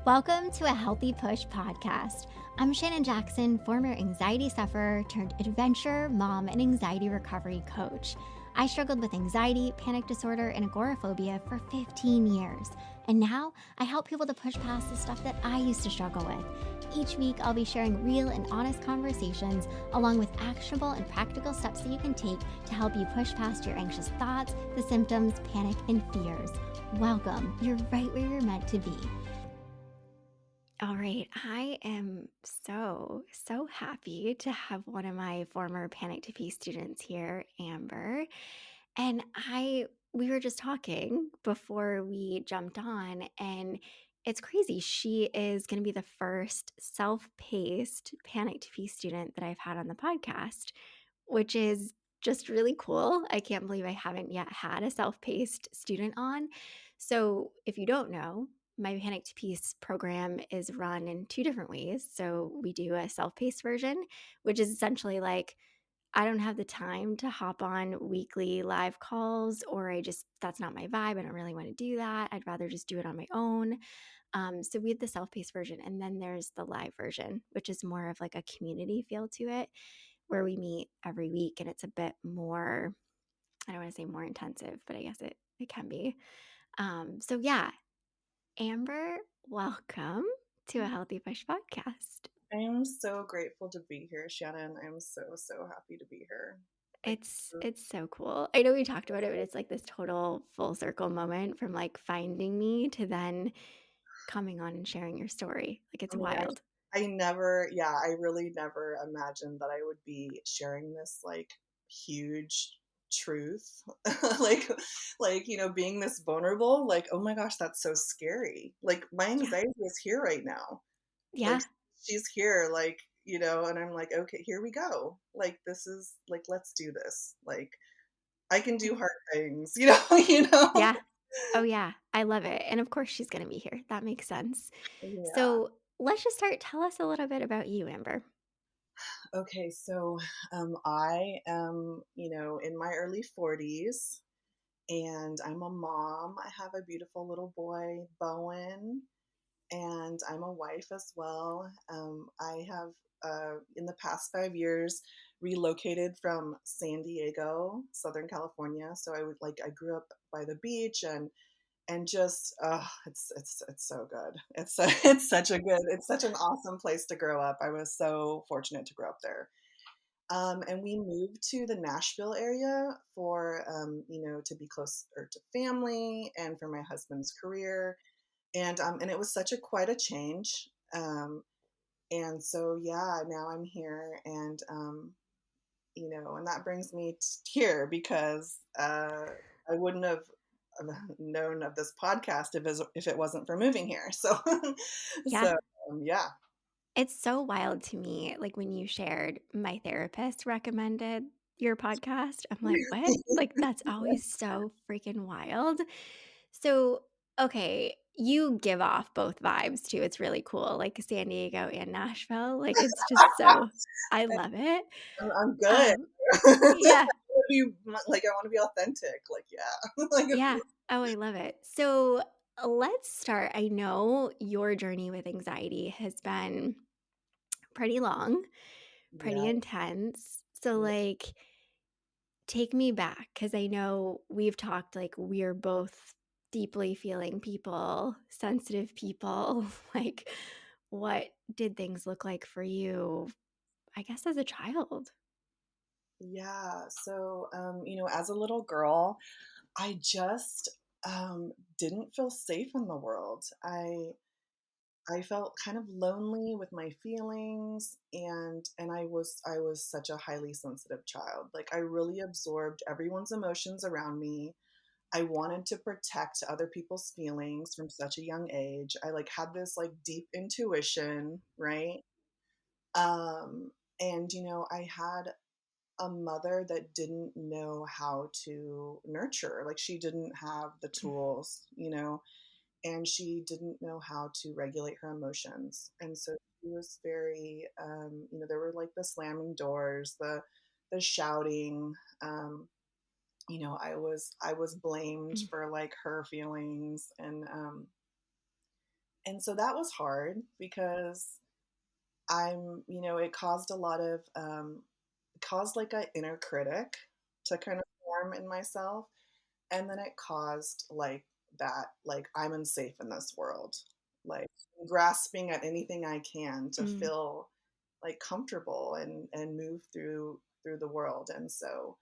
Welcome to a Healthy Push podcast. I'm Shannon Jackson, former anxiety sufferer turned adventure mom and anxiety recovery coach. I struggled with anxiety, panic disorder, and agoraphobia for 15 years. And now I help people to push past the stuff that I used to struggle with. Each week, I'll be sharing real and honest conversations along with actionable and practical steps that you can take to help you push past your anxious thoughts, the symptoms, panic, and fears. Welcome. You're right where you're meant to be. All right, I am so happy to have one of my former Panic to Peace students here, Amber. And we were just talking before we jumped on, and it's crazy. She is going to be the first self-paced Panic to Peace student that I've had on the podcast, which is just really cool. I can't believe I haven't yet had a self-paced student on. So, if you don't know, my Panic to Peace program is run in two different ways. So we do a self-paced version, which is essentially like I don't have the time to hop on weekly live calls, or that's not my vibe. I don't really want to do that. I'd rather just do it on my own. So we have the self-paced version, and then there's the live version, which is more of like a community feel to it, where we meet every week, and it's a bit more, I don't want to say more intensive, but I guess it can be. So yeah, Amber, welcome to a Healthy Push podcast. I am so grateful to be here, Shannon. I'm so happy to be here. Thank you. It's so cool. I know we talked about it, but it's like this total full circle moment from like finding me to then coming on and sharing your story. Like it's I mean, wild. I really never imagined that I would be sharing this like huge truth. like being this vulnerable, like, oh my gosh, that's so scary. Like my Yeah. anxiety is here right now. Like Yeah. she's here, and I'm like, okay, here we go. Like this is like, let's do this. Like I can do hard things, you know? Yeah. Oh yeah. I love it. And of course she's gonna be here. That makes sense. Yeah. So let's just start. Tell us a little bit about you, Amber. Okay, so I am, in my early 40s, and I'm a mom. I have a beautiful little boy, Bowen, and I'm a wife as well. I have, in the past 5 years, relocated from San Diego, Southern California. So I grew up by the beach, and just it's so good. It's such an awesome place to grow up. I was so fortunate to grow up there. And we moved to the Nashville area for to be closer to family and for my husband's career. And it was such a quite a change. And so yeah, now I'm here, and that brings me here because I wouldn't have known of this podcast if it wasn't for moving here. So, Yeah. so yeah. It's so wild to me. Like when you shared my therapist recommended your podcast, I'm like, what? Like that's always so freaking wild. So, okay, you give off both vibes too. It's really cool. Like San Diego and Nashville. Like it's just so I love it. I'm good. Um, yeah, I want to be authentic. Like, yeah. like, yeah. Oh, I love it. So let's start. I know your journey with anxiety has been pretty long, yeah, pretty intense. So, yeah, like, take me back because I know we've talked like we're both deeply feeling people, sensitive people. Like, what did things look like for you, I guess, as a child? yeah. So, as a little girl, I just didn't feel safe in the world. I felt kind of lonely with my feelings, and I was such a highly sensitive child. Like I really absorbed everyone's emotions around me. I wanted to protect other people's feelings from such a young age. I like had this like deep intuition, right? Um and I had a mother that didn't know how to nurture. Like she didn't have the tools, and she didn't know how to regulate her emotions. And so she was very, there were like the slamming doors, the shouting. I was blamed Mm. for like her feelings, And so that was hard because it caused a lot of, it caused like a inner critic to kind of form in myself. And then it caused like that, like I'm unsafe in this world, like grasping at anything I can to Mm, feel like comfortable and move through the world. And so,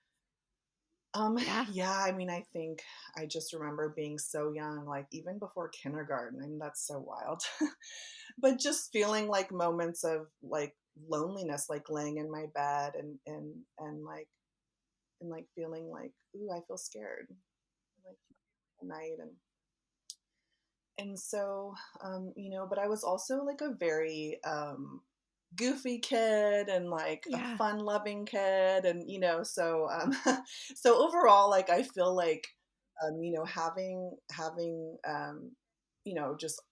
yeah. yeah, I mean, I think I just remember being so young, like even before kindergarten. I mean, that's so wild. But just feeling like moments of like loneliness, like laying in my bed and feeling like, ooh, I feel scared, like at night and so but I was also like a very goofy kid and like a Yeah. fun loving kid and so overall like I feel like having just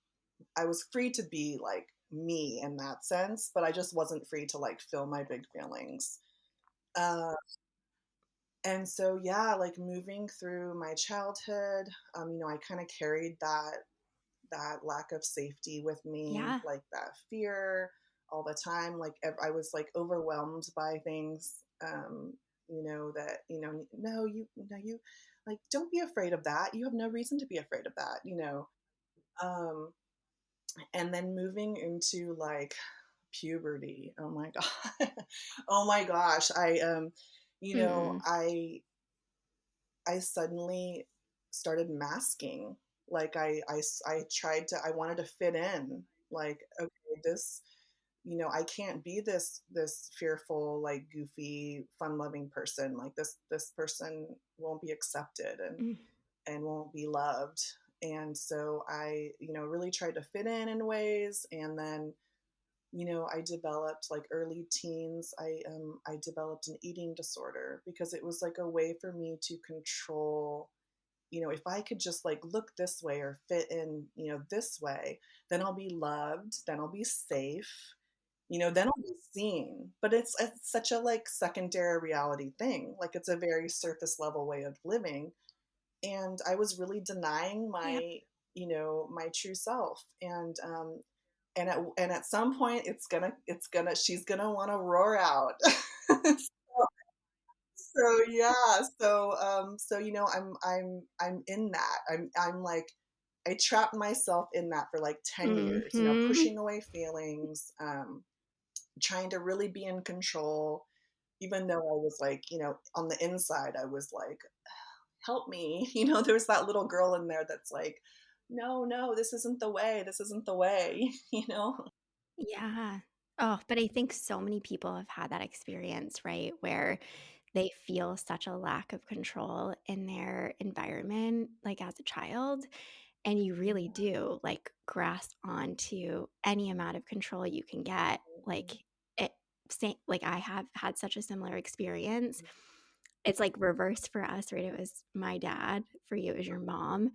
I was free to be like me in that sense, but I just wasn't free to like feel my big feelings. Uh, and so, yeah, like moving through my childhood, I kind of carried that lack of safety with me, Yeah. like that fear all the time. Like I was like overwhelmed by things, that no, you like don't be afraid of that. You have no reason to be afraid of that. Um, and then moving into like puberty. Oh my god. Oh my gosh. You know, Mm, I suddenly started masking. Like I tried to I wanted to fit in. Like okay, I can't be this fearful, like goofy, fun-loving person. Like this person won't be accepted mm, and won't be loved. And so I, really tried to fit in ways and then I developed like early teens. I developed an eating disorder because it was like a way for me to control. If I could just like look this way or fit in, this way, then I'll be loved. Then I'll be safe. Then I'll be seen. But it's such a like secondary reality thing. Like it's a very surface level way of living, and I was really denying yep. my true self. And at some point she's gonna want to roar out. So yeah, so I'm in that. I'm like I trapped myself in that for like 10 years, Hmm. pushing away feelings, trying to really be in control, even though I was like, on the inside I was like, help me. There's that little girl in there that's like, no, no, this isn't the way. This isn't the way, you know? Yeah. Oh, but I think so many people have had that experience, right? Where they feel such a lack of control in their environment, like as a child. And you really Yeah. do like grasp onto any amount of control you can get. Like Mhm. it, like I have had such a similar experience. It's like reverse for us, right? It was my dad. For you, it was your mom.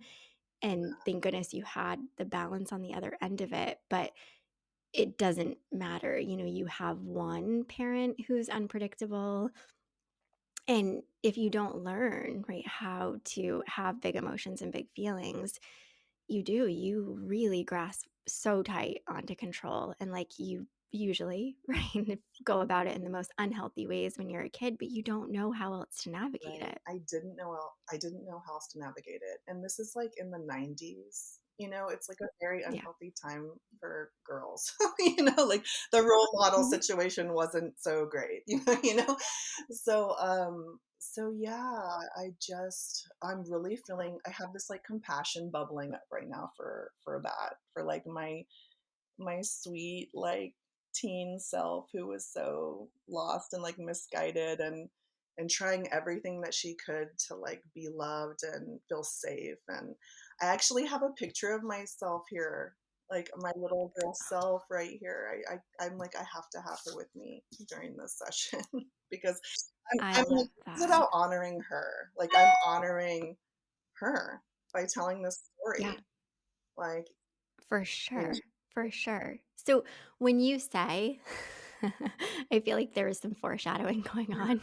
And thank goodness you had the balance on the other end of it. But it doesn't matter. You have one parent who's unpredictable. And if you don't learn, right, how to have big emotions and big feelings, you really grasp so tight onto control. And like you usually, right, go about it in the most unhealthy ways when you're a kid, but you don't know how else to navigate Right. it. I didn't know how else to navigate it. And this is like in the 90s. It's like a very Yeah. unhealthy time for girls. Like the role model Mhm. situation wasn't so great, So yeah, I'm really feeling I have this like compassion bubbling up right now for that, for like my sweet like teen self who was so lost and like misguided and trying everything that she could to like be loved and feel safe. And I actually have a picture of myself here, like my little girl self right here. I'm like I have to have her with me during this session because I I'm love like it's that. about honoring her. Like I'm honoring her by telling this Yeah. story. Like For you know, sure. For sure. So when you say, I feel like there is some foreshadowing going on.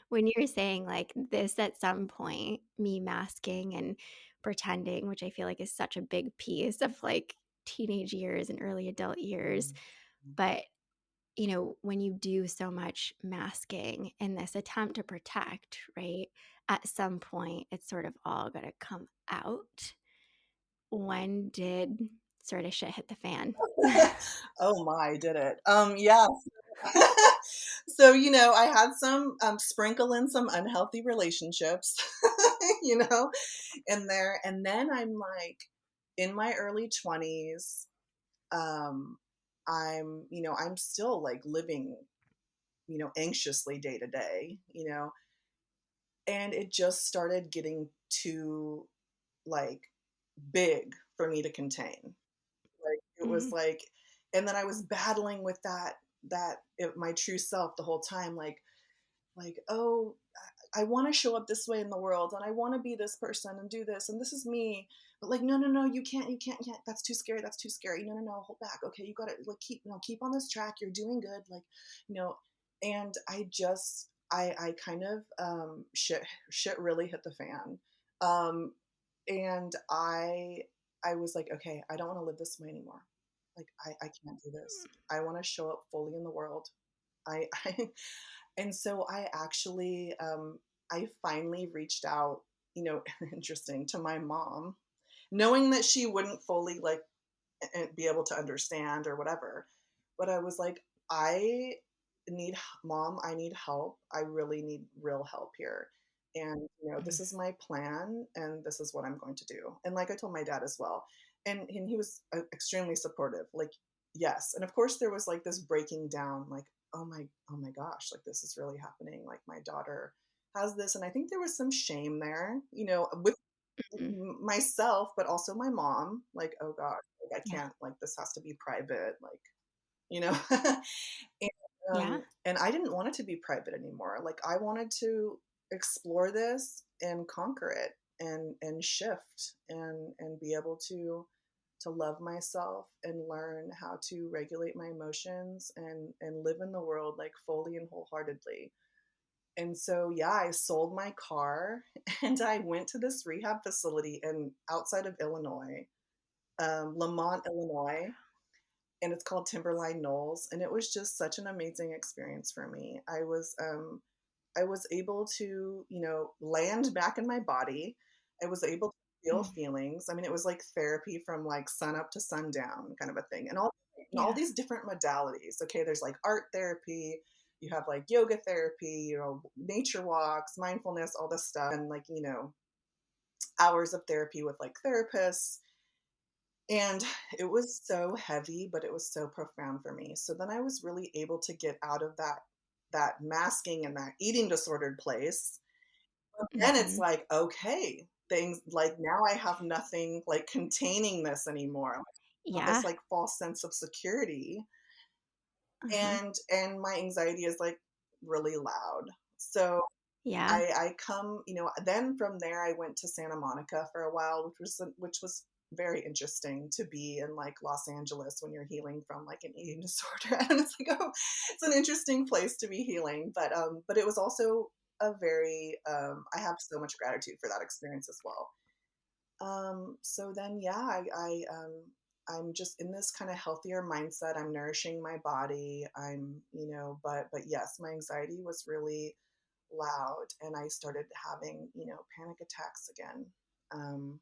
When you're saying like this at some point, me masking and pretending, which I feel like is such a big piece of like teenage years and early adult years. Mhm. But, when you do so much masking in this attempt to protect, right? At some point, it's sort of all going to come out. When did sort of shit hit the fan? Oh my, did it. Yeah. So, I had some sprinkle in some unhealthy relationships, you know, in there. And then I'm like in my early 20s, um, I'm still like living, anxiously day to day, and it just started getting too like big for me to contain. Like, it was Mhm, like, and then I was battling with my true self the whole time, "Oh, I wanna show up this way in the world, and I wanna be this person and do this, and this is me." But, like, "No, no, no, you can't. That's too scary, that's too scary. No, no, no, hold back. Okay, you gotta, like, keep no, keep on this track. You're doing good." Like, you know, and I kind of, shit really hit the fan. Um, and I was like, "Okay, I don't wanna live this way anymore. Like, I can't do this. I wanna show up fully in the world." I and so I finally reached out, interesting, to my mom, knowing that she wouldn't fully like be able to understand or whatever. But I was like, I mom, I need help. I really need real help here. And, this mm, is my plan and this is what I'm going to do. And like I told my dad as well. And he was extremely supportive. Like, yes. And of course there was like this breaking down, like, oh my gosh, like this is really happening. Like my daughter has this. And I think there was some shame there, with mhm. myself, but also my mom, like, "Oh god, like, I Yeah, can't, like, this has to be private," like, you know? And, yeah, and I didn't want it to be private anymore, like, I wanted to explore this and conquer it and shift and be able to love myself and learn how to regulate my emotions and live in the world, like, fully and wholeheartedly. And so, yeah, I sold my car and I went to this rehab facility in outside of Illinois, Lamont, Illinois, and it's called Timberline Knolls. And it was just such an amazing experience for me. I was able to, land back in my body. I was able to feel mm, feelings. I mean, it was like therapy from like sun up to sundown kind of a thing. And all yeah, these different modalities. Okay, there's like art therapy, you have like yoga therapy, nature walks, mindfulness, all this stuff, and like, hours of therapy with like therapists. And it was so heavy, but it was so profound for me. So then I was really able to get out of that masking and that eating disordered place. Then it's mhm, like, okay, things like now I have nothing like containing this anymore. Like, I have this yeah, like false sense of security, uh-huh, and my anxiety is like really loud. So yeah, I come, then from there I went to Santa Monica for a while, which was very interesting to be in like Los Angeles when you're healing from like an eating disorder. And it's like, oh, it's an interesting place to be healing. But it was also a very I have so much gratitude for that experience as well. So then yeah, I'm just in this kind of healthier mindset. I'm nourishing my body. But yes, my anxiety was really loud and I started having, panic attacks again. Um,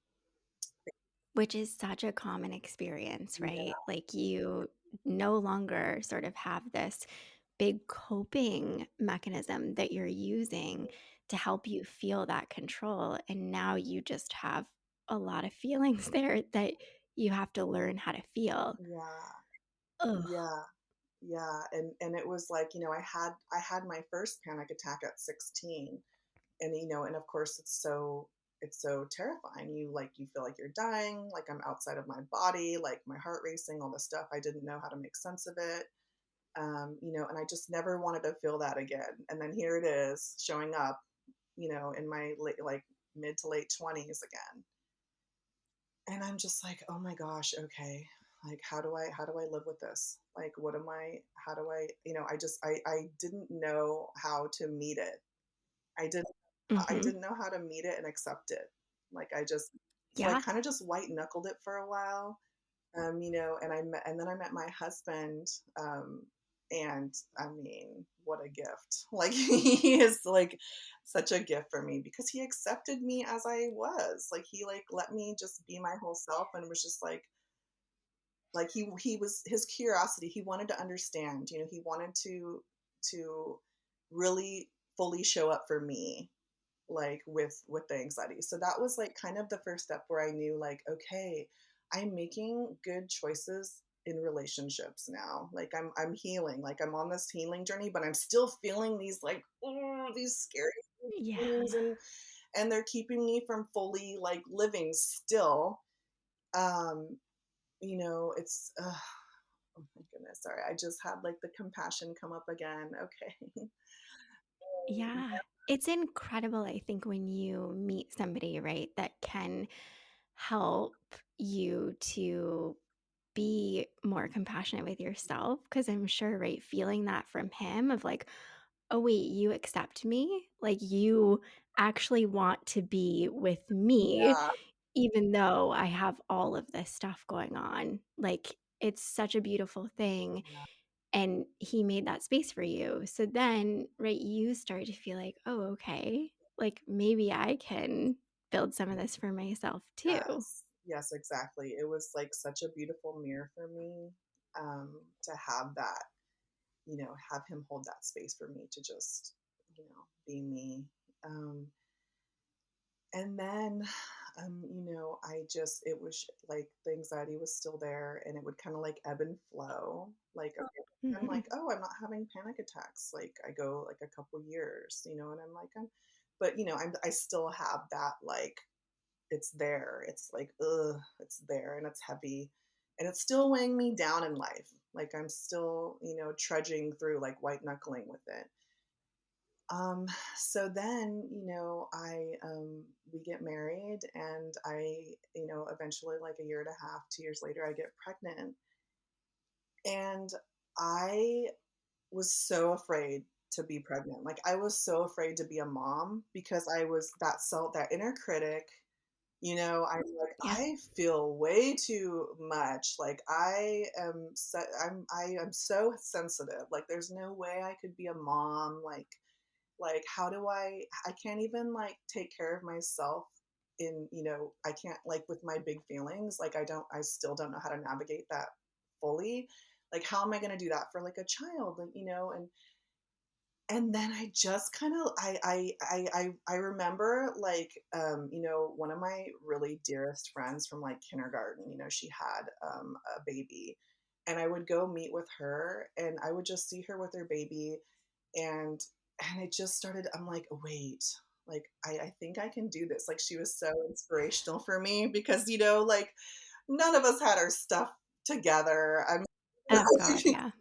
which is such a common experience, yeah, right? Like, you no longer sort of have this big coping mechanism that you're using to help you feel that control, and now you just have a lot of feelings there that you have to learn how to feel. yeah, Ugh. yeah, yeah. And it was like, I had my first panic attack at 16. And and of course it's so terrifying. You feel like you're dying, like I'm outside of my body, like my heart racing, all this stuff. I didn't know how to make sense of it. And I just never wanted to feel that again. And then here it is showing up, in my like mid to late 20s again. And I'm just like, oh my gosh, okay. Like how do I live with this? Like what am I how do I, I didn't know how to meet it. I didn't I Mhm. didn't know how to meet it and accept it. Like I just so I Yeah. kind of just white knuckled it for a while. And then I met my husband, um, and I mean, what a gift! Like he is like such a gift for me because he accepted me as I was. Like he like let me just be my whole self and was just like he was his curiosity. He wanted to understand. He wanted to really fully show up for me, like with the anxiety. So that was like kind of the first step where I knew like, okay, I'm making good choices in relationships now. Like I'm healing. Like I'm on this healing journey, but I'm still feeling these like, oh, these scary Yeah. things, and they're keeping me from fully like living still. Um, it's oh my goodness, sorry. I just had like the compassion come up again. Okay. Yeah. It's incredible, I think, when you meet somebody, right, that can help you to be more compassionate with yourself. Cause I'm sure, right, feeling that from him of like, oh, wait, you accept me? Like, you actually want to be with me, Yeah. even though I have all of this stuff going on. Like, it's such a beautiful thing. And he made that space for you. So then, right, you start to feel like, "Oh, okay. Like, maybe I can build some of this for myself too." Yes. Yes, exactly. It was like such a beautiful mirror for me, to have that, have him hold that space for me to just, be me. Um, and then, it was like the anxiety was still there and it would kind of like ebb and flow. Like, okay, I'm Mhm. like, oh, I'm not having panic attacks. Like, I go like a couple years, and I'm like, but I still have that like it's there. It's like, ugh, it's there and it's heavy and it's still weighing me down in life. Like I'm still, trudging through like white knuckling with it. Um, so then, we get married and eventually like a year and a half, 2 years later, I get pregnant and I was so afraid to be pregnant. Like I was so afraid to be a mom because I was that inner critic. I'm like, Yeah. I feel way too much. Like I am so sensitive. Like there's no way I could be a mom. Like how do I can't even like take care of myself I can't like with my big feelings. Like I still don't know how to navigate that fully. Like how am I going to do that for like a child? Like, and then I just kind of I remember like one of my really dearest friends from like kindergarten, she had a baby and I would go meet with her and I would just see her with her baby and it just started. I'm like, wait, like I think I can do this. Like she was so inspirational for me because like none of us had our stuff together. I Oh god, mean, yeah.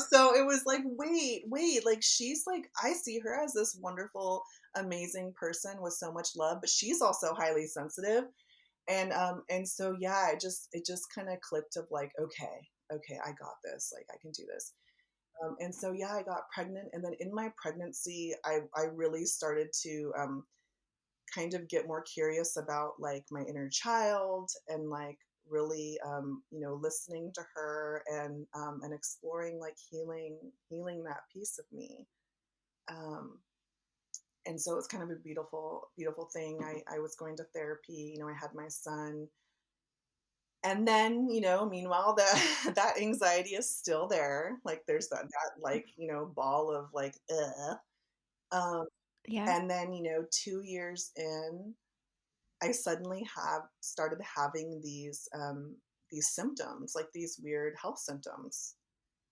so it was like, wait, like she's like, I see her as this wonderful, amazing person with so much love, but she's also highly sensitive. And so yeah, it just kind of clicked of like, okay, I got this. Like I can do this. And so yeah, I got pregnant, and then in my pregnancy, I really started to kind of get more curious about like my inner child and like really listening to her and exploring like healing that piece of me. Um, and so it's kind of a beautiful thing. I was going to therapy. I had my son, and then meanwhile that that anxiety is still there. Like there's that like ball of like um, Yeah. and then 2 years in, I suddenly have started having these symptoms, like these weird health symptoms.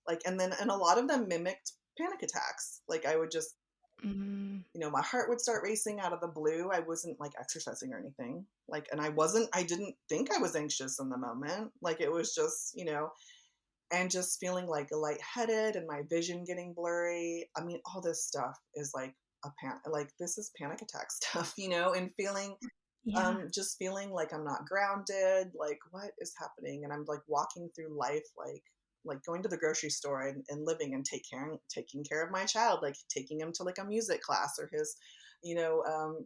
Like and a lot of them mimicked panic attacks. Like I would just, Mm. my heart would start racing out of the blue. I wasn't like exercising or anything. Like and I didn't think I was anxious in the moment. Like it was just, and just feeling like lightheaded and my vision getting blurry. I mean, all this stuff is like like this is panic attack stuff, and feeling Yeah. just feeling like I'm not grounded, like what is happening? And I'm like walking through life like going to the grocery store and living and taking care of my child, like taking him to like a music class or his,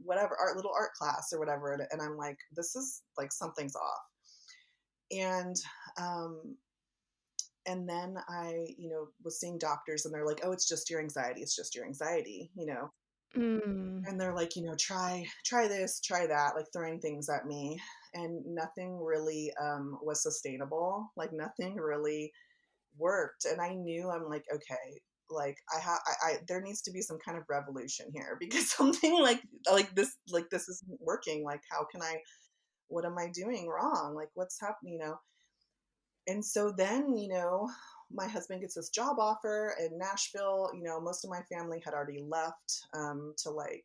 whatever art class or whatever. And I'm like, this is like something's off. And um, and then I, was seeing doctors, and they're like, "Oh, it's just your anxiety. It's just your anxiety." Mm. And they're like, try this, try that, like throwing things at me, and nothing really was sustainable. Like nothing really worked, and I knew, I'm like, okay, like there needs to be some kind of revolution here because something like this isn't working. Like, how can I? What am I doing wrong? Like, what's happening? And so then, my husband gets this job offer in Nashville. Most of my family had already left to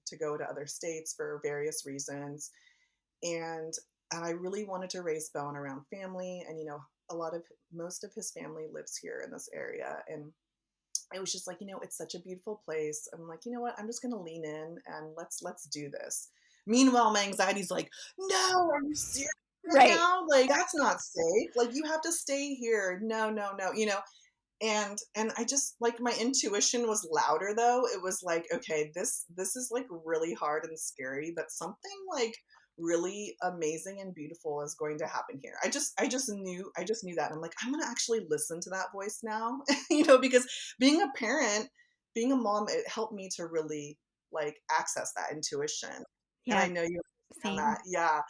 to go to other states for various reasons. And I really wanted to raise Bowen around family. And, a lot of most of his family lives here in this area. And I was just like, it's such a beautiful place. I'm like, you know what? I'm just gonna lean in and let's do this. Meanwhile, my anxiety's like, no, are you serious right Right. now? Like, that's not safe. Like, you have to stay here. No, no, no. And I just, like, my intuition was louder though. It was like, okay, this is like really hard and scary, but something like really amazing and beautiful is going to happen here. I just knew that. And I'm like, I'm gonna actually listen to that voice now. Because being a parent, being a mom, it helped me to really like access that intuition. And I Yep. know you understand Same. that. Yeah.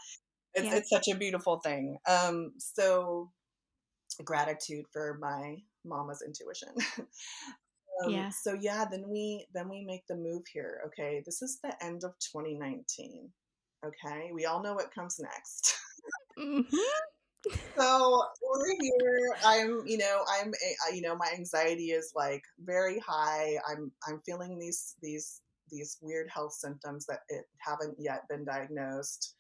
It's Yep. it's such a beautiful thing. So gratitude for my mama's intuition. Yeah. So yeah, then we make the move here. Okay, this is the end of 2019. Okay, we all know what comes next. Hmm. So we're here. My anxiety is like very high. I'm feeling these weird health symptoms that it haven't yet been diagnosed,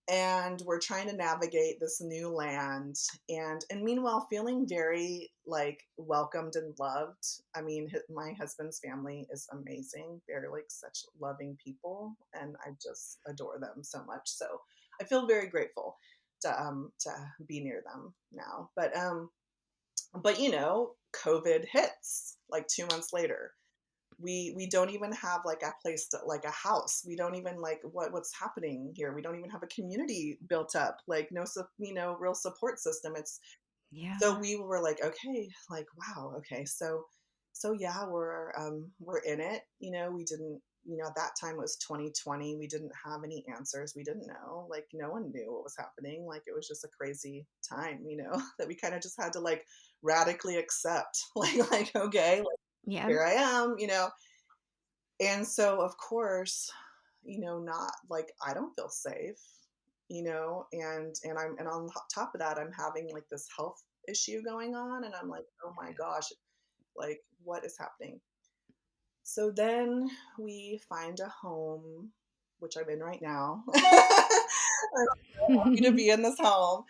and we're trying to navigate this new land, and meanwhile feeling very like welcomed and loved. I mean, my husband's family is amazing. They're like such loving people, and I just adore them so much. So I feel very grateful to be near them now. But COVID hits like 2 months later. We don't even have like a place to, like a house. We don't even like what's happening here. We don't even have a community built up, like no real support system. It's So Yeah. we were like, okay, like wow, okay. So yeah, we're in it. We didn't, at that time it was 2020. We didn't have any answers. We didn't know. Like no one knew what was happening. Like it was just a crazy time, that we kind of just had to like radically accept. Like okay, like Yep. here I am. And so, of course, not like I don't feel safe, and on top of that, I'm having like this health issue going on, and I'm like, oh my gosh, like what is happening? So then we find a home, which I'm in right now. I'm happy to be in this home.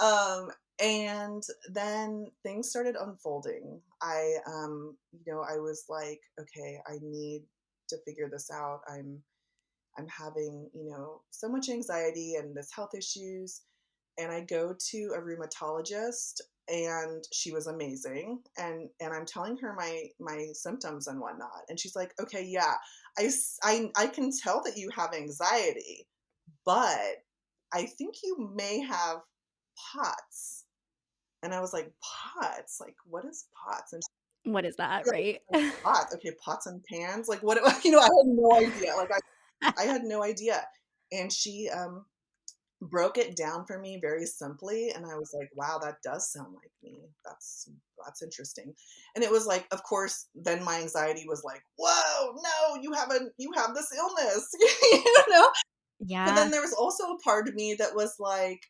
Um, and then things started unfolding. I was like, okay, I need to figure this out. I'm having, so much anxiety and this health issues. And I go to a rheumatologist, and she was amazing. And I'm telling her my symptoms and whatnot. And she's like, okay, yeah, I can tell that you have anxiety, but I think you may have POTS. And I was like, POTS? Like, what is POTS? And What is that, she's right? like, POTS? Okay, pots and pans? Like, what? I had no idea. Like, I had no idea. And she broke it down for me very simply, and I was like, wow, that does sound like me. That's interesting. And it was like, of course, then my anxiety was like, whoa, no, you have this illness. you know but Yeah, then there was also a part of me that was like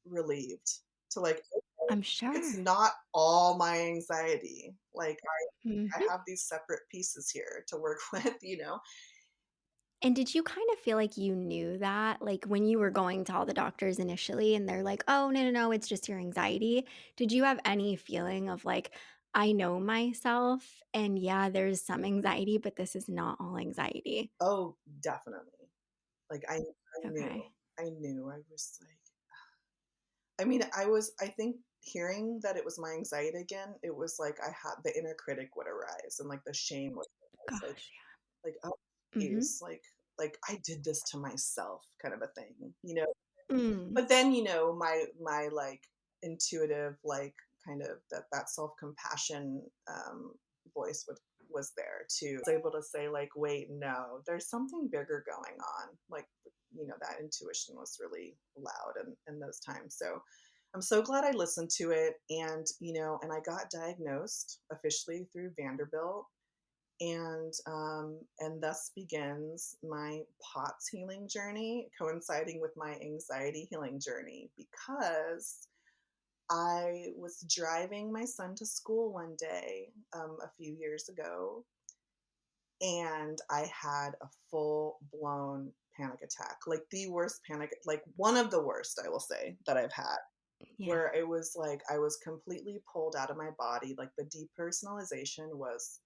relieved to like, okay, I'm it's sure. not all my anxiety. Like I Mhm. have these separate pieces here to work with. And did you kind of feel like you knew that? Like when you were going to all the doctors initially and they're like, "Oh, no, no, no, it's just your anxiety." Did you have any feeling of like, "I know myself and yeah, there's some anxiety, but this is not all anxiety." Oh, definitely. Like I knew. Okay. I knew. I was like, I think hearing that it was my anxiety again, it was like I had the inner critic would arise, and like the shame would arise. Gosh, Like, oh, yeah. Mhm. geez, like I did this to myself kind of a thing. Mm. But then, my like intuitive, like kind of that self-compassion voice was there too. I was able to say like, wait, no, there's something bigger going on. Like, that intuition was really loud in those times. So I'm so glad I listened to it. And I got diagnosed officially through Vanderbilt, and thus begins my POTS healing journey, coinciding with my anxiety healing journey, because I was driving my son to school one day, a few years ago, and I had a full blown panic attack, like the worst panic, like one of the worst, I will say, that I've had, Yeah. where it was like I was completely pulled out of my body. Like the depersonalization was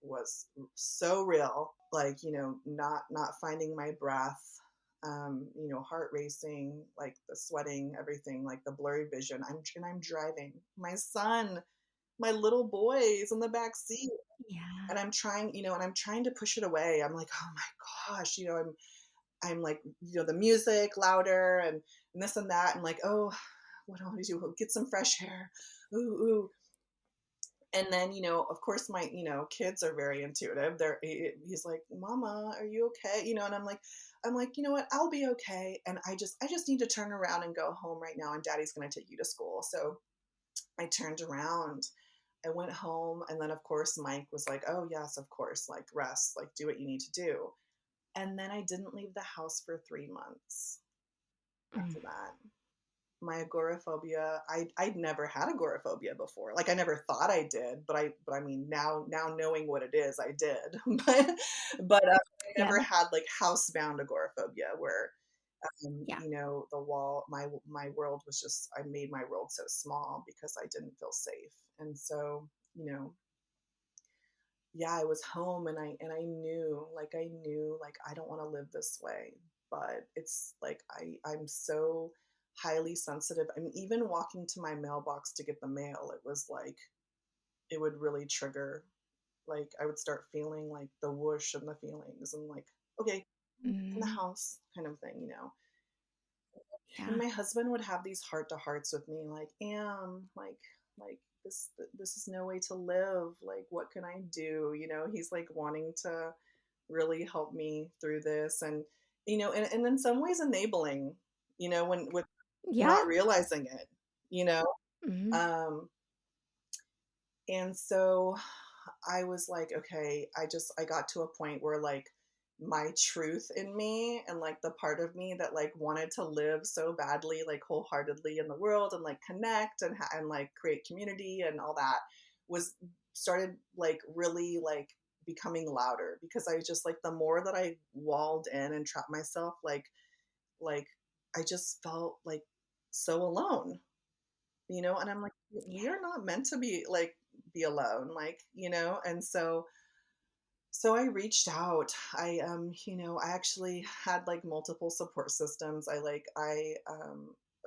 so real. Like, not finding my breath, heart racing, like the sweating, everything, like the blurry vision. I'm driving. My son, my little boy is in the back seat. Yeah. And I'm trying to push it away. I'm like, oh my gosh, I'm like, the music louder, and this and that, and like, oh, what do I want to do? Get some fresh air. Ooh, ooh. And then, of course, my, kids are very intuitive. He's like, Mama, are you okay? And I'm like, you know what? I'll be okay. And I just need to turn around and go home right now. And Daddy's going to take you to school. So I turned around. I went home. And then, of course, Mike was like, oh, yes, of course, like rest, like do what you need to do. And then I didn't leave the house for 3 months Mm. after that. My agoraphobia, I'd never had agoraphobia before. Like I never thought I did, but I mean, now knowing what it is, I did. But I Yeah. never had like housebound agoraphobia, where Yeah. the wall, my world was just, I made my world so small because I didn't feel safe. And so, you know yeah, I was home, and I knew like I don't want to live this way. But it's like I'm so highly sensitive. I mean, even walking to my mailbox to get the mail, it was like it would really trigger, like I would start feeling like the whoosh and the feelings, and like, okay, in the Mm. house kind of thing. And Yeah. my husband would have these heart to hearts with me, like, Am, like this is no way to live. Like, what can I do? He's like wanting to really help me through this, and in some ways enabling, when with Yeah. not realizing it, you know. Mhm. Um, and so I was like, okay, I got to a point where like my truth in me, and like the part of me that like wanted to live so badly, like wholeheartedly in the world, and like connect, and like create community and all that, was started like really like becoming louder, because I just like, the more that I walled in and trapped myself, like I just felt like so alone, and I'm like, we Yeah. are not meant to be alone, like, and so I reached out. I actually had like multiple support systems. I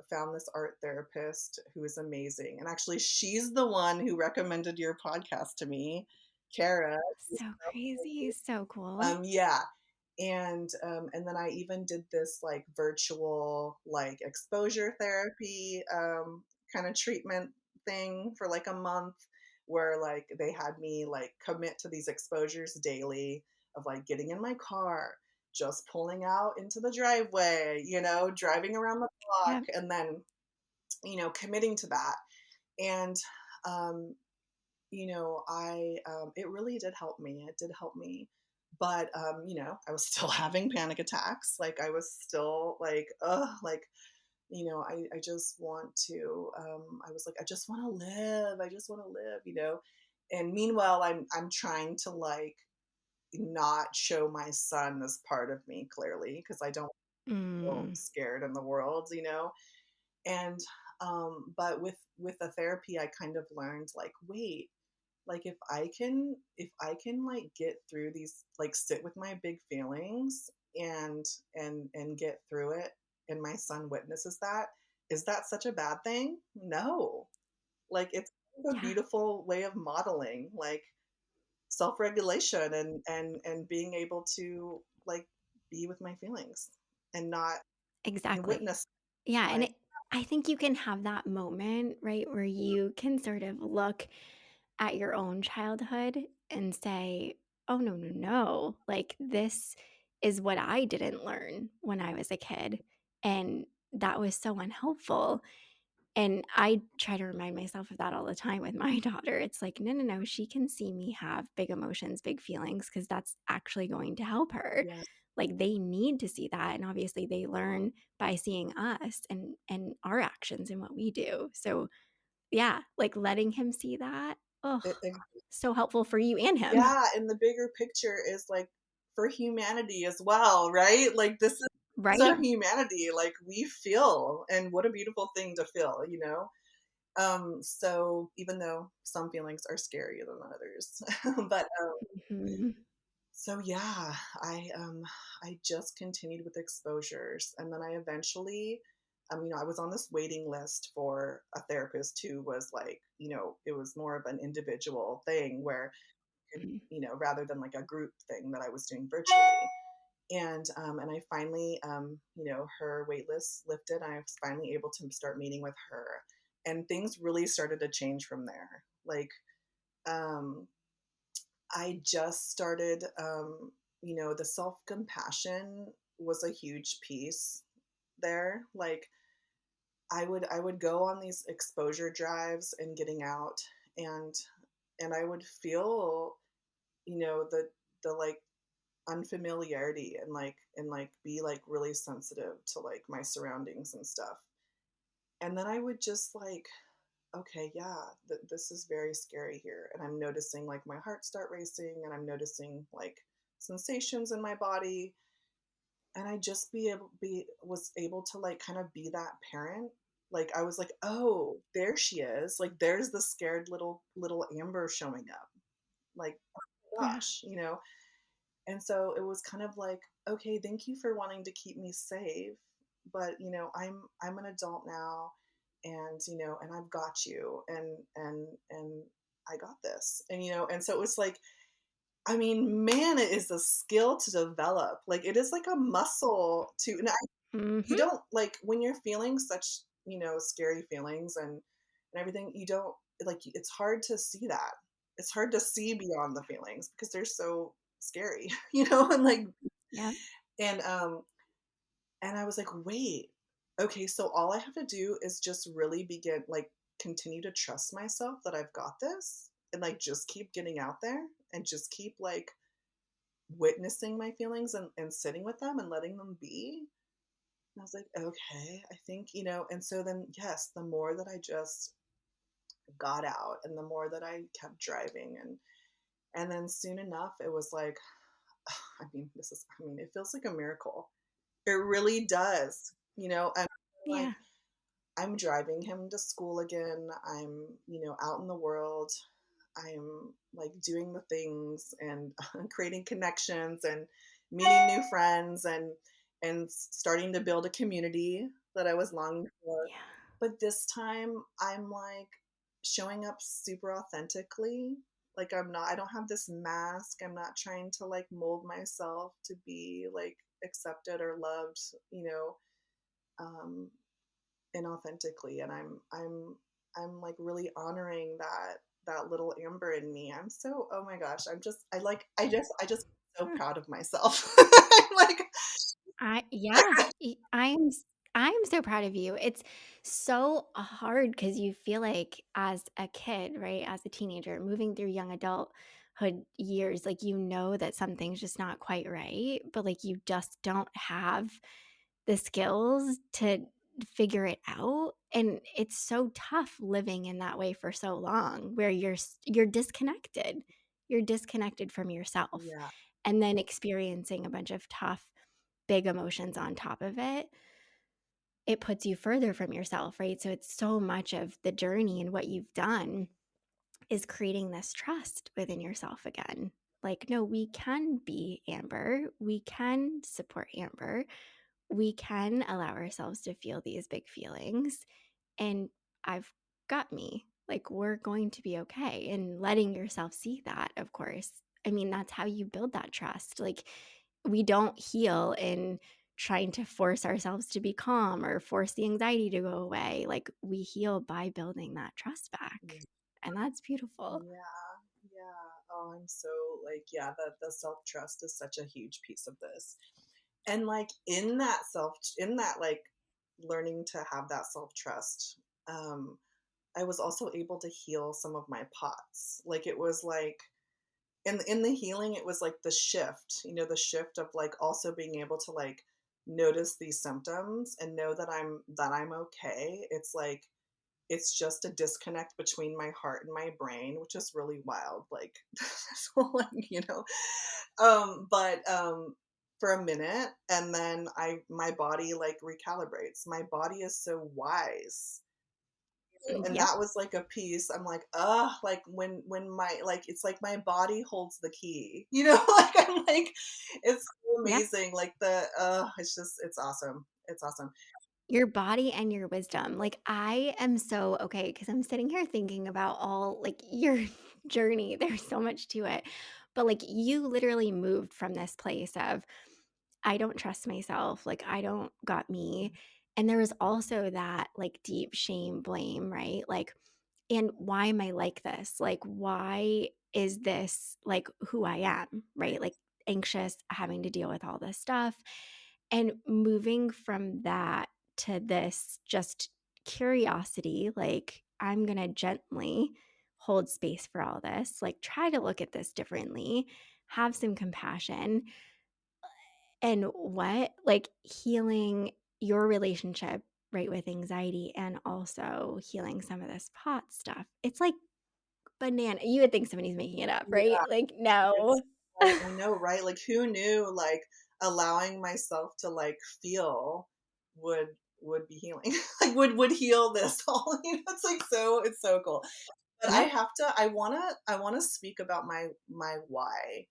found this art therapist who is amazing, and actually she's the one who recommended your podcast to me, Kara. So crazy. So cool. Yeah. And then I even did this like virtual like exposure therapy, kind of treatment thing for like a month, where like they had me like commit to these exposures daily, of like getting in my car, just pulling out into the driveway, driving around the block, Yeah. and then committing to that. And um I it really did help me. It did help me. But I was still having panic attacks. Like I was still like, like, I just want to, I was like, I just want to live. I just want to live. And meanwhile, I'm trying to like not show my son as part of me, clearly, because I don't feel Mm. scared in the world. And but with the therapy, I kind of learned like, wait, like if I can like get through these, like sit with my big feelings, and get through it, and my son witnesses that, is that such a bad thing? No. Like it's kind of a Yeah. beautiful way of modeling like self-regulation, and being able to like be with my feelings, and not and Exactly. witness. Yeah, and Like, I think you can have that moment, right, where you can sort of look at your own childhood and say, "Oh, no, no, no. Like, this is what I didn't learn when I was a kid, and that was so unhelpful." And I try to remind myself of that all the time with my daughter. It's like, "No, no, no, she can see me have big emotions, big feelings, because that's actually going to help her." yeah, Like, they need to see that, and obviously they learn by seeing us and our actions and what we do. So, yeah, like, letting him see that, oh, it so helpful for you and him. yeah, and the bigger picture is, like, for humanity as well, right? Like, this is Right? our humanity, like, we feel, and what a beautiful thing to feel, you know? So even though some feelings are scarier than others, but, Mhm. so yeah, I just continued with exposures, and then I eventually, I was on this waiting list for a therapist who was like, it was more of an individual thing where, Mhm. rather than like a group thing that I was doing virtually. And I finally, her wait list lifted. I was finally able to start meeting with her, and things really started to change from there. Like, um, I just started, the self compassion was a huge piece there. Like, I would go on these exposure drives and getting out, and I would feel, the like unfamiliarity, and be like really sensitive to like my surroundings and stuff. And then I would just like, okay, yeah, this is very scary here. And I'm noticing like my heart start racing, and I'm noticing like sensations in my body. And I just was able to like kind of be that parent. Like, I was like, oh, there she is. Like, there's the scared little Amber showing up. Like, oh my Yeah. gosh, you know. And so it was kind of like, okay, thank you for wanting to keep me safe, but I'm an adult now, and and I've got you, and I got this. And so it was like, I mean, man, it is a skill to develop. Like, it is like a muscle to, and you Mhm. don't like when you're feeling such, scary feelings and everything, you don't like, it's hard to see that. It's hard to see beyond the feelings because they're so scary, and like, Yep. and I was like, wait, okay, so all I have to do is just really begin, like, continue to trust myself that I've got this, and like just keep getting out there and just keep like witnessing my feelings and sitting with them and letting them be. And I was like, okay, I think, and so then, yes, the more that I just got out and the more that I kept driving, and then soon enough, it was like, it feels like a miracle. It really does. Like, Yeah. I'm driving him to school again. I'm, out in the world. I'm like doing the things and creating connections and meeting new friends, and starting to build a community that I was longing for. Yeah. But this time I'm like showing up super authentically. Like, I don't have this mask. I'm not trying to like mold myself to be like accepted or loved, um, inauthentically. And I'm like really honoring that little Amber in me. I'm so, oh my gosh, I just so proud of myself. I'm like, Yeah, I'm so proud of you. It's so hard because you feel like as a kid, right, as a teenager, moving through young adulthood years, like, you know that something's just not quite right, but, like, you just don't have the skills to figure it out, and it's so tough living in that way for so long where you're disconnected. You're disconnected from yourself, yeah, and then experiencing a bunch of tough, big emotions on top of it, it puts you further from yourself, right? So it's so much of the journey and what you've done is creating this trust within yourself again. Like, no, we can be Amber. We can support Amber. We can allow ourselves to feel these big feelings. And I've got me. Like, we're going to be okay. And letting yourself see that, of course. I mean, that's how you build that trust. Like, we don't heal in trying to force ourselves to be calm or force the anxiety to go away. Like we heal by building that trust back. Yeah. And that's beautiful. Yeah. Yeah. Oh, I'm so like, yeah, the self-trust is such a huge piece of this. And like in that like learning to have that self-trust, um, I was also able to heal some of my pots. Like it was like in the healing, it was like the shift, the shift of like also being able to like notice these symptoms and know that I'm okay. It's like it's just a disconnect between my heart and my brain, which is really wild. Like, so like, but for a minute, and then my body like recalibrates. My body is so wise, and Yep. that was like a piece. I'm like, like when my like it's like my body holds the key, like I'm like, it's so Yep. amazing. Like it's just it's awesome. It's awesome. Your body and your wisdom. Like I am so okay because I'm sitting here thinking about all like your journey. There's so much to it. But like you literally moved from this place of I don't trust myself, like I don't got me. And there was also that like deep shame, blame, right? Like, and why am I like this? Like, why is this like who I am, right? Like anxious, having to deal with all this stuff. And moving from that to this just curiosity, like I'm going to gently hold space for all this, like try to look at this differently, have some compassion and what like healing your relationship, right, with anxiety and also healing some of this pot stuff. It's like banana. You would think somebody's making it up, right? Yeah, Like, it's no. I know, right? Like who knew like allowing myself to like feel would would be healing. Like would heal this all. It's like it's so cool. But Yep. I wanna speak about my why,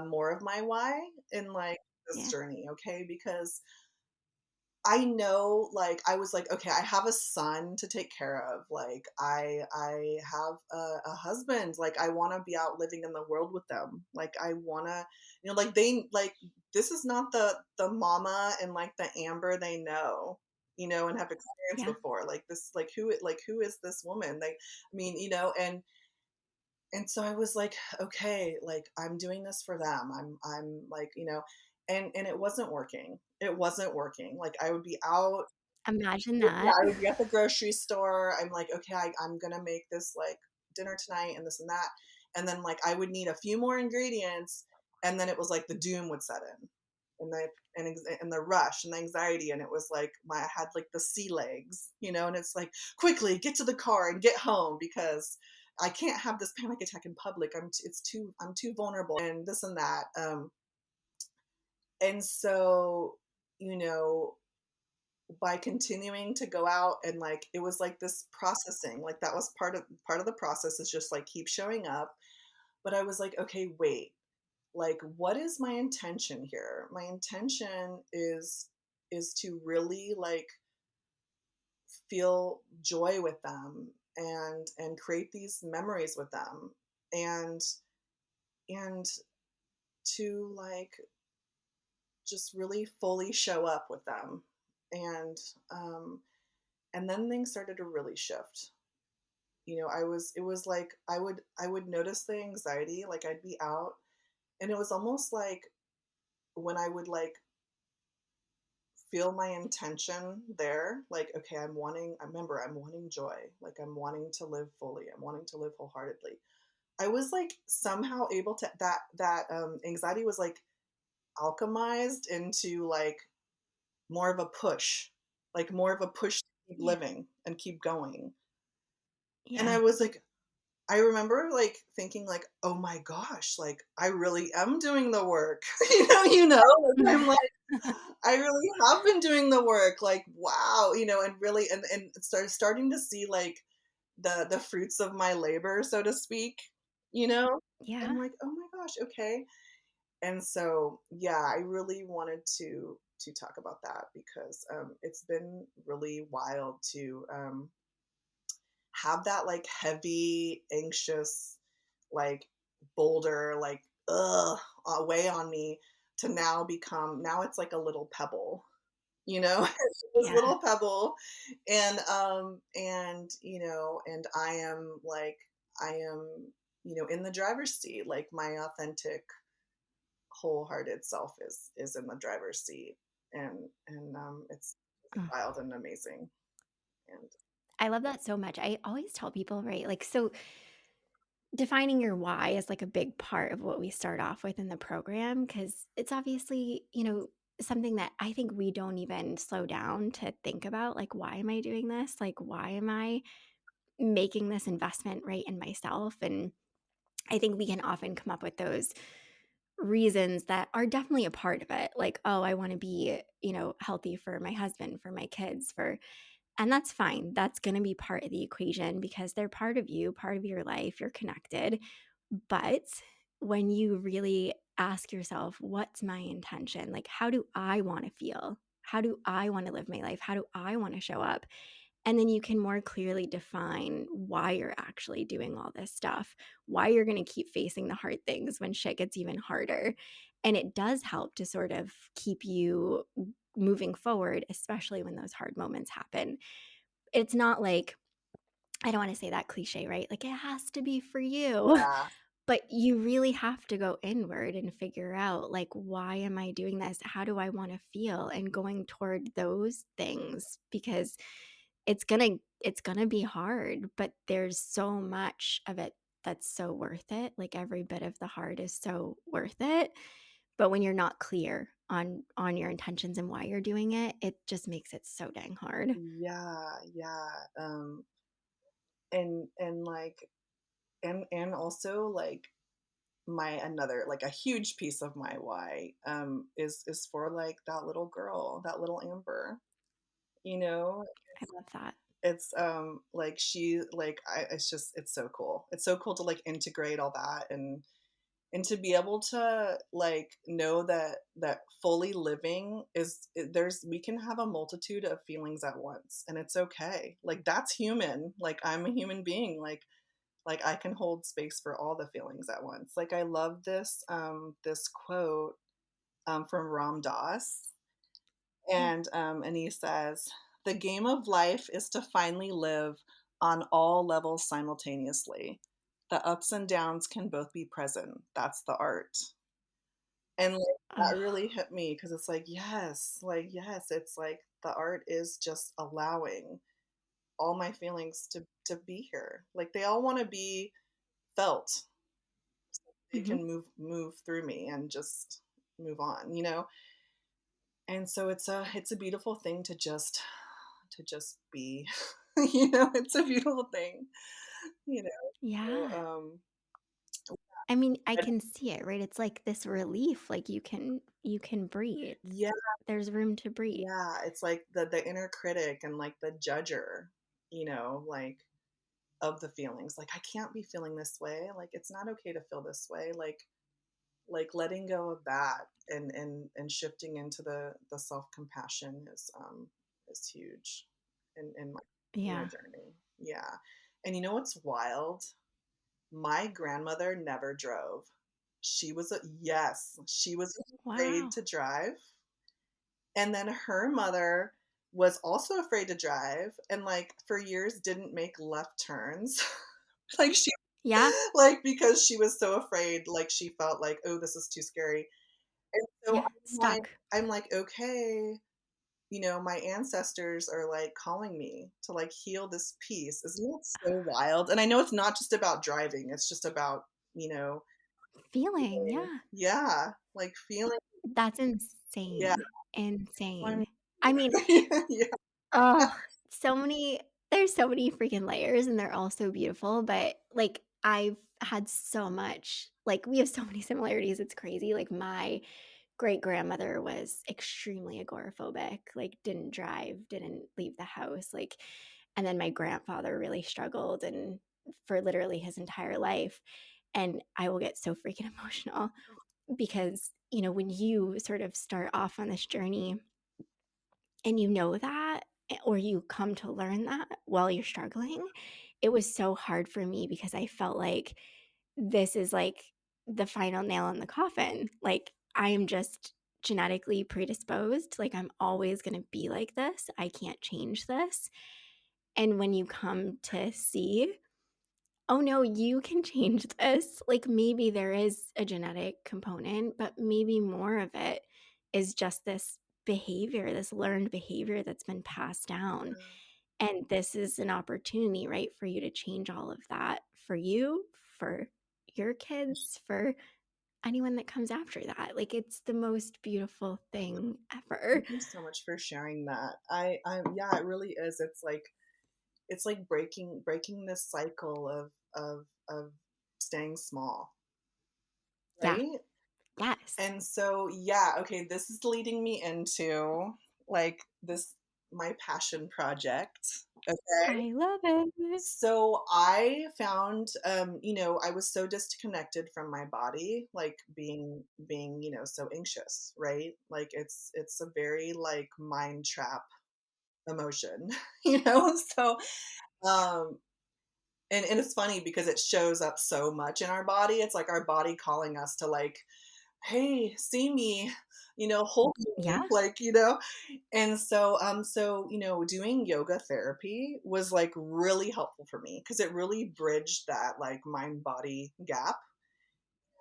more of my why in like this Yeah. journey, okay? Because I know, like, I was like, okay, I have a son to take care of. Like, I have a husband. Like, I want to be out living in the world with them. Like, I want to, like they like this is not the mama and like the Amber they know, and have experienced Yeah. before. Like this, like who is this woman? Like, I mean, and so I was like, okay, like I'm doing this for them. I'm like, and it wasn't working. It wasn't working. Like I would be out, Imagine yeah, that. I would be at the grocery store. I'm like, okay, I'm gonna make this like dinner tonight and this and that. And then like I would need a few more ingredients, and then it was like the doom would set in. And the rush and the anxiety, and it was like I had like the sea legs, and it's like quickly get to the car and get home because I can't have this panic attack in public. I'm too vulnerable and this and that. And so, you know, by continuing to go out and like it was like this processing, like that was part of the process is just like keep showing up. But I was like, okay, wait, like what is my intention here? My intention is to really like feel joy with them and create these memories with them and and to like just really fully show up with them and um and then things started to really shift. It was like I would notice the anxiety, like I'd be out and it was almost like when I would like feel my intention there, like okay, I'm wanting joy, like I'm wanting to live fully, I'm wanting to live wholeheartedly. I was like somehow able to that anxiety was like alchemized into like more of a push, like more of a push to keep Yeah. living and keep going. And I Yeah. was like, I remember like thinking like, oh my gosh, like I really am doing the work. Like, I'm like, I really have been doing the work. Like, wow, and really and starting to see like the fruits of my labor, so to speak, you know? Yeah. I'm like, oh my gosh, okay. And so yeah, I really wanted to talk about that because it's been really wild to have that like heavy, anxious, like boulder, like weigh on me to now become, now it's like a little pebble, you know? This Yeah. little pebble, and, and I am, in the driver's seat, like, my authentic, wholehearted self is in the driver's seat, it's Oh, wild and amazing, and I love that so much. I always tell people, right? Like, so defining your why is like a big part of what we start off with in the program because it's obviously, something that I think we don't even slow down to think about. Like, why am I doing this? Like, why am I making this investment right in myself? And I think we can often come up with those reasons that are definitely a part of it. Like, oh, I want to be, healthy for my husband, for my kids, and that's fine. That's going to be part of the equation because they're part of you, part of your life. You're connected. But when you really ask yourself, what's my intention? Like, how do I want to feel? How do I want to live my life? How do I want to show up? And then you can more clearly define why you're actually doing all this stuff, why you're going to keep facing the hard things when shit gets even harder. And it does help to sort of keep you moving forward, especially when those hard moments happen. It's not like, I don't want to say that cliche, right? Like it has to be for you. yeah. But you really have to go inward and figure out like why am I doing this? How do I want to feel? And going toward those things because it's going to be hard, but there's so much of it that's so worth it. Like every bit of the hard is so worth it. But when you're not clear on your intentions and why you're doing it, it just makes it so dang hard. Yeah, yeah, and, like, and also, like, my another, like, a huge piece of my why, is for, like, that little girl, that little Amber, you know? I love that. It's, like, she like, it's just, it's so cool. It's so cool to, like, integrate all that, and to be able to, like, know that fully living there's, we can have a multitude of feelings at once, and it's okay. Like, that's human. Like, I'm a human being. Like, I can hold space for all the feelings at once. Like, I love this quote, from Ram Dass, Mm. and he says, "The game of life is to finally live on all levels simultaneously. The ups and downs can both be present. That's the art." And, like, that Oh, really hit me because it's like, yes, it's like the art is just allowing all my feelings to be here. Like, they all wanna be felt. They mhm. can move through me and just move on, you know? And so it's a beautiful thing to just be. It's a beautiful thing, you know? So, Yeah. I mean, I can see it, right? It's like this relief, like you can breathe. yeah, There's room to breathe. yeah, it's like the inner critic and, like, the judger, like, of the feelings. Like, I can't be feeling this way. Like, it's not okay to feel this way. Like letting go of that, and shifting into the self-compassion is huge in my Yeah. journey. Yeah. And you know what's wild? My grandmother never drove. She was afraid Wow. to drive. And then her mother was also afraid to drive, and, like, for years didn't make left turns. Like, she Yeah. like, because she was so afraid, like, she felt like, "Oh, this is too scary." And so Yeah. Stuck. I'm like, "Okay, my ancestors are, like, calling me to, like, heal this piece." Isn't that so wild? And I know it's not just about driving, it's just about, you know Feeling. feeling. Yeah. Yeah, like, feeling. That's Yeah. insane. I'm Insane. I mean, yeah. oh, there's so many freaking layers and they're all so beautiful, but like I've had so much, like we have so many similarities. It's crazy. Like my great grandmother was extremely agoraphobic, like didn't drive, didn't leave the house, like, and then my grandfather really struggled and for literally his entire life. And I will get so freaking emotional because, when you sort of start off on this journey and you know that, or you come to learn that while you're struggling, it was so hard for me because I felt like this is like the final nail in the coffin. Like I am just genetically predisposed. Like, I'm always going to be like this. I can't change this. And when you come to see, oh no, you can change this. Like, maybe there is a genetic component, but maybe more of it is just this behavior, this learned behavior that's been passed down. And this is an opportunity, right, for you to change all of that for you, for your kids, for anyone that comes after that. Like, it's the most beautiful thing ever. Thank you so much for sharing that. Yeah, it really is. It's like breaking this cycle of staying small, Yeah. right? Yes. And so, yeah, okay, this is leading me into like this my passion project. Okay. I love it. So I found, I was so disconnected from my body, like being, so anxious, right? Like it's a very like mind trap emotion, you know? So, um, and it's funny because it shows up so much in our body. It's like our body calling us to like, hey, see me, hold Yeah. me, like, and so doing yoga therapy was like really helpful for me because it really bridged that like mind body gap.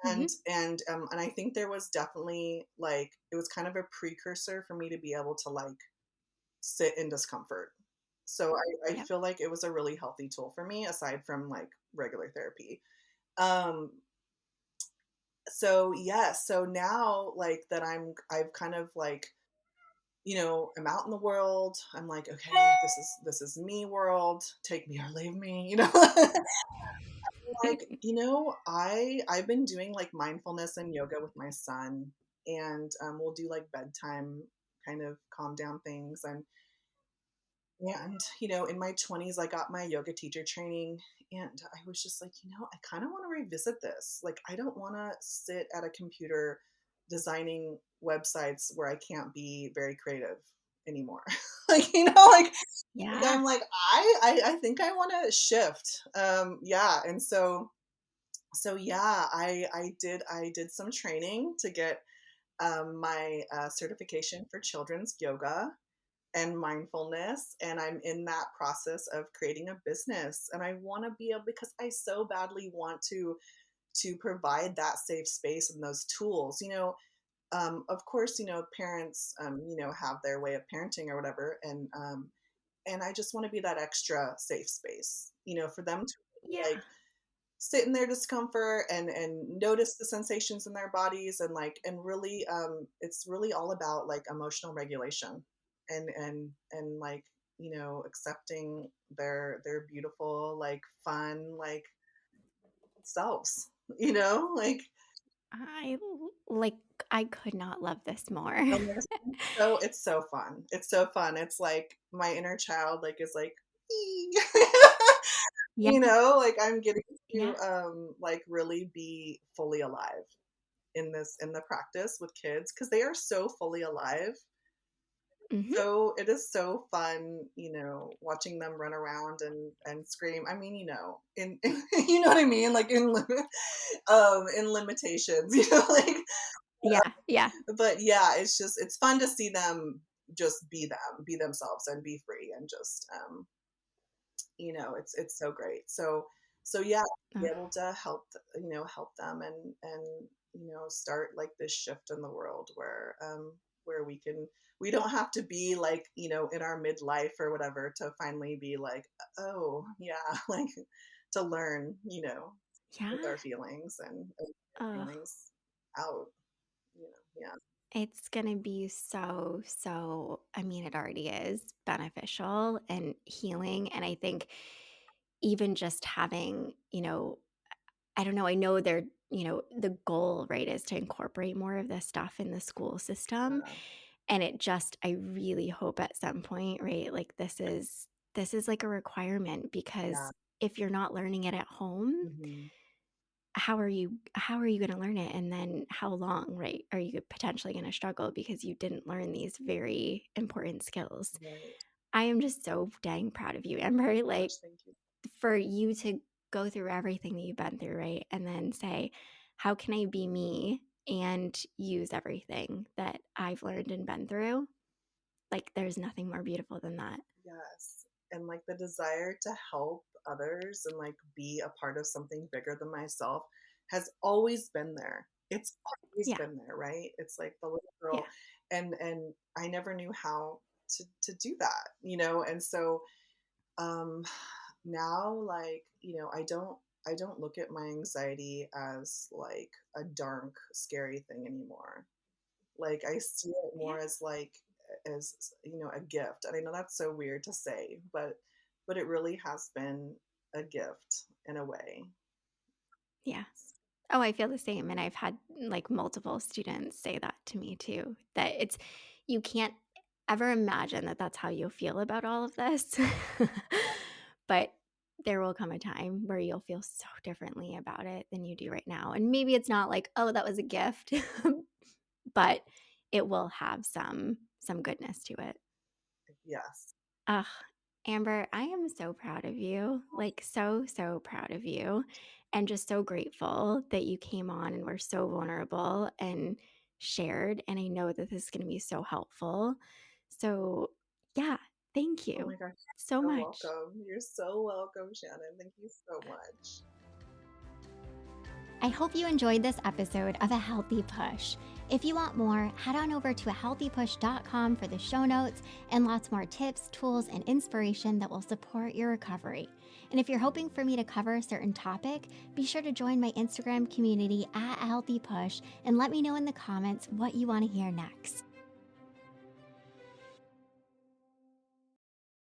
Hmm. And I think there was definitely like it was kind of a precursor for me to be able to like sit in discomfort. So I Yep. feel like it was a really healthy tool for me aside from like regular therapy. Um, so yeah, so now like that I've kind of like, I'm out in the world. I'm like, okay, this is me world. Take me or leave me, like, I've been doing like mindfulness and yoga with my son, and we'll do like bedtime kind of calm down things. And in my 20s, I got my yoga teacher training, and I was just like, I kind of want to revisit this. Like, I don't want to sit at a computer designing websites where I can't be very creative anymore. like, Yeah. I'm like, I think I want to shift. Yeah. And so yeah, I did some training to get my certification for children's yoga and mindfulness, and I'm in that process of creating a business, and I want to be able, because I so badly want to provide that safe space and those tools. Of course, parents have their way of parenting or whatever, and I just want to be that extra safe space, for them to Yeah. like sit in their discomfort and notice the sensations in their bodies, and really it's really all about like emotional regulation and like accepting their beautiful like fun like selves, like Like, I could not love this more. oh my gosh, it's so fun, it's like my inner child like is like Yeah. like I'm getting to Yeah. like really be fully alive in the practice with kids because they are so fully alive. Hmm. So it is so fun, watching them run around and scream. I mean, in you know what I mean, like in limitations, like. Yeah. Yeah. But yeah, it's fun to see them just be themselves and be free and just it's so great. So yeah, be Ugh. able to help them and start like this shift in the world where we don't have to be like in our midlife or whatever to finally be like, oh yeah, like to learn with Yeah. our feelings and Oh, feelings out, yeah. it's gonna be so, I mean, it already is beneficial and healing. And I think even just having, I don't know, I know they're, the goal, right, is to incorporate more of this stuff in the school system. uh, And it just, I really hope at some point, right, like this is like a requirement yeah. because if you're not learning it at home, Hmm. how are you going to learn it, and then how long, right, are you potentially going to struggle because you didn't learn these very important skills. Right. I am just so dang proud of you, Amber, like Gosh, thank you. for you to go through everything that you've been through, right, and then say, how can I be me and use everything that I've learned and been through. Like, there's nothing more beautiful than that. Yes. And like the desire to help others and like be a part of something bigger than myself has always been there. It's always Yeah. been there, right? It's like the little Yeah. girl, and I never knew how to do that, you know? And so um now, like, I don't look at my anxiety as like a dark scary thing anymore. Like, I see it Yeah. more as, like, as, a gift, and I know that's so weird to say, but it really has been a gift in a way. Yeah. Oh, I feel the same, and I've had, like, multiple students say that to me too, that you can't ever imagine that that's how you'll feel about all of this. But there will come a time where you'll feel so differently about it than you do right now, and maybe it's not like, "Oh, that was a gift," but it will have some goodness to it. Yes. Ugh, Amber, I am so proud of you, like so, so proud of you, and just so grateful that you came on and were so vulnerable and shared. And I know that this is going to be so helpful. So, yeah, thank Oh you my gosh, so you're so much. welcome. You're so welcome, Shannon. Thank you so much. I hope you enjoyed this episode of A Healthy Push. If you want more, head on over to ahealthypush.com for the show notes and lots more tips, tools, and inspiration that will support your recovery. And if you're hoping for me to cover a certain topic, be sure to join my Instagram community at A Healthy Push and let me know in the comments what you want to hear next.